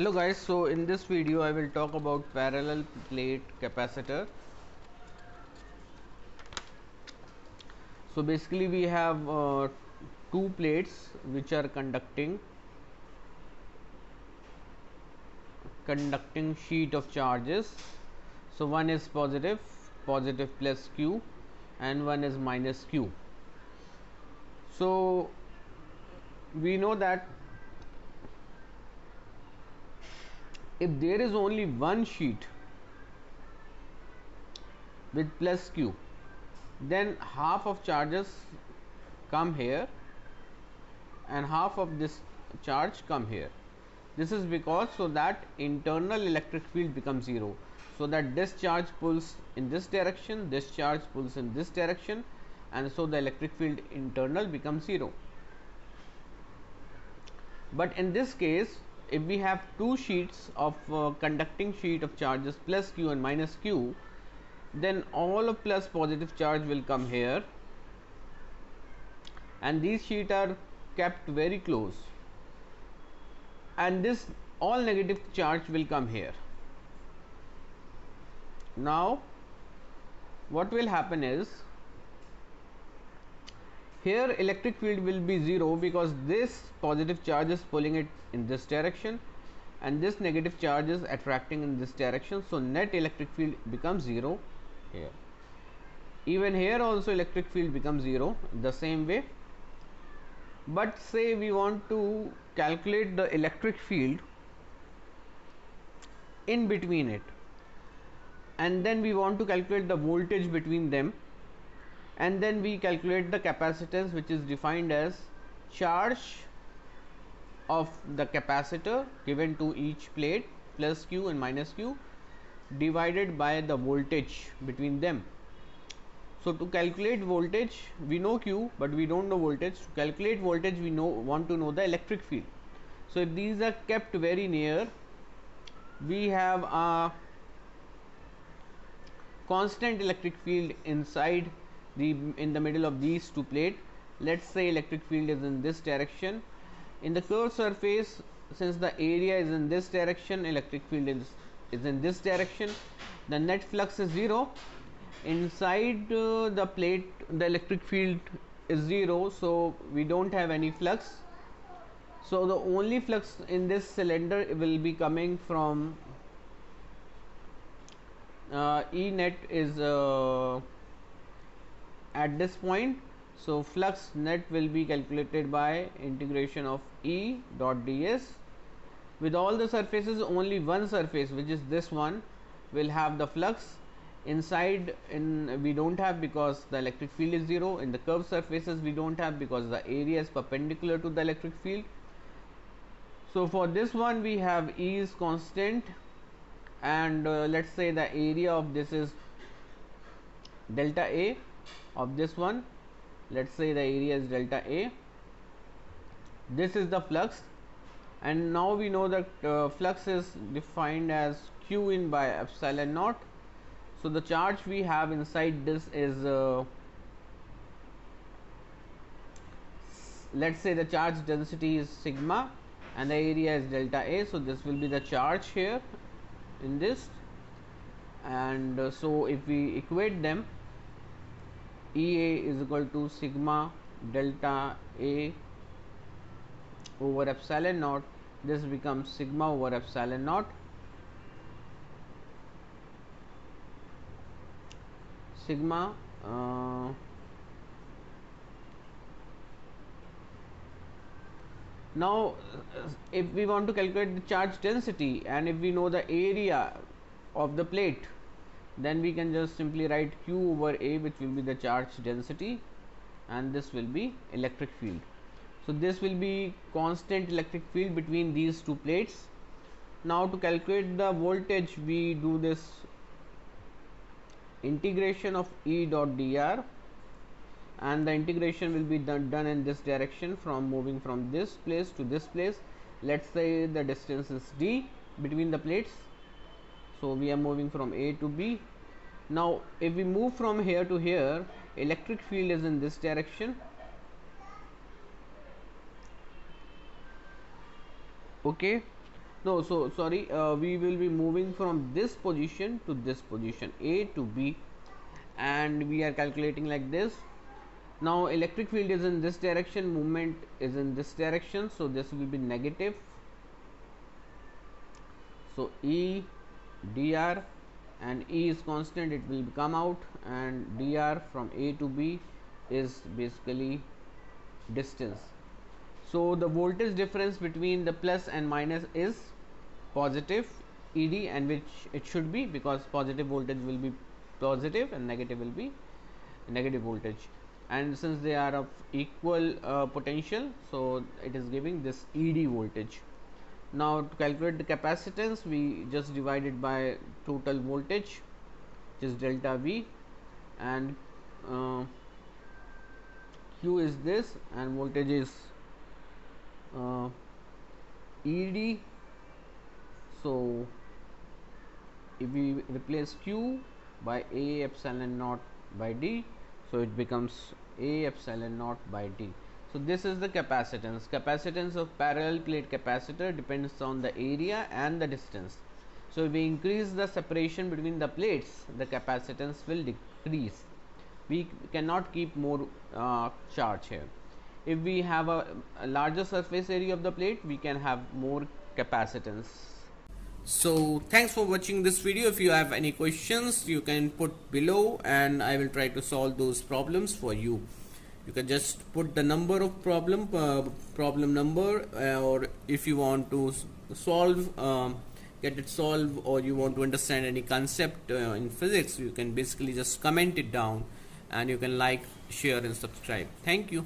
Hello guys, so in this video I will talk about parallel plate capacitor. So basically we have two plates which are conducting sheet of charges. So one is positive plus Q, and one is minus Q. So we know that if there is only one sheet with plus Q, then half of charges come here and half of this charge come here. This is because so that internal electric field becomes zero, so that this charge pulls in this direction, this charge pulls in this direction, and so the electric field internal becomes zero. But in this case, if we have two sheets of conducting sheet of charges plus Q and minus Q, then all of plus positive charge will come here, and these sheets are kept very close, and this all negative charge will come here. Now what will happen is, here electric field will be zero because this positive charge is pulling it in this direction and this negative charge is attracting in this direction, so net electric field becomes zero here. Even here also electric field becomes zero the same way. But say we want to calculate the electric field in between it, and then we want to calculate the voltage between them, and then we calculate the capacitance, which is defined as charge of the capacitor given to each plate plus Q and minus Q divided by the voltage between them. So to calculate voltage, we know Q but we don't know voltage. To calculate voltage, we want to know the electric field. So if these are kept very near, we have a constant electric field inside in the middle of these two plates. Let's say electric field is in this direction. In the curved surface, since the area is in this direction, electric field is in this direction. The net flux is zero. Inside the plate, the electric field is zero, so we don't have any flux. So the only flux in this cylinder will be coming from E net is at this point. So flux net will be calculated by integration of E dot ds. With all the surfaces, only one surface, which is this one, will have the flux. Inside we don't have because the electric field is zero. In the curved surfaces we don't have because the area is perpendicular to the electric field. So for this one we have E is constant, and let's say the area of this is delta A of this one. Let's say the area is delta A. This is the flux, and now we know that flux is defined as Q in by epsilon naught. So the charge we have inside this is let's say the charge density is sigma and the area is delta A. So this will be the charge here in this, and so if we equate them, EA is equal to sigma delta A over epsilon naught. This becomes sigma over epsilon naught. Sigma now if we want to calculate the charge density, and if we know the area of the plate, then we can just simply write Q over A, which will be the charge density, and this will be electric field. So this will be constant electric field between these two plates. Now to calculate the voltage, we do this integration of E dot dr, and the integration will be done in this direction, from moving from this place to this place. Let's say the distance is d between the plates, so we are moving from A to B. Now if we move from here to here, electric field is in this direction. Okay, No, so sorry, we will be moving from this position to this position, A to B, and we are calculating like this. Now electric field is in this direction, movement is in this direction, so this will be negative. So E dr, and E is constant, it will come out, and dr from A to B is basically distance. So the voltage difference between the plus and minus is positive ED, and which it should be, because positive voltage will be positive and negative will be negative voltage, and since they are of equal potential, so it is giving this ED voltage. Now to calculate the capacitance, we just divide it by total voltage, which is delta V, and Q is this, and voltage is ED. So if we replace Q by A epsilon naught by D, so it becomes A epsilon naught by D. So this is the capacitance. Capacitance of parallel plate capacitor depends on the area and the distance. So if we increase the separation between the plates, the capacitance will decrease. We cannot keep more charge here. If we have a larger surface area of the plate, we can have more capacitance. So thanks for watching this video. If you have any questions, you can put below and I will try to solve those problems for you. You can just put the number of problem number, or if you want to solve get it solved, or you want to understand any concept in physics, you can basically just comment it down, and you can like, share and subscribe. Thank you.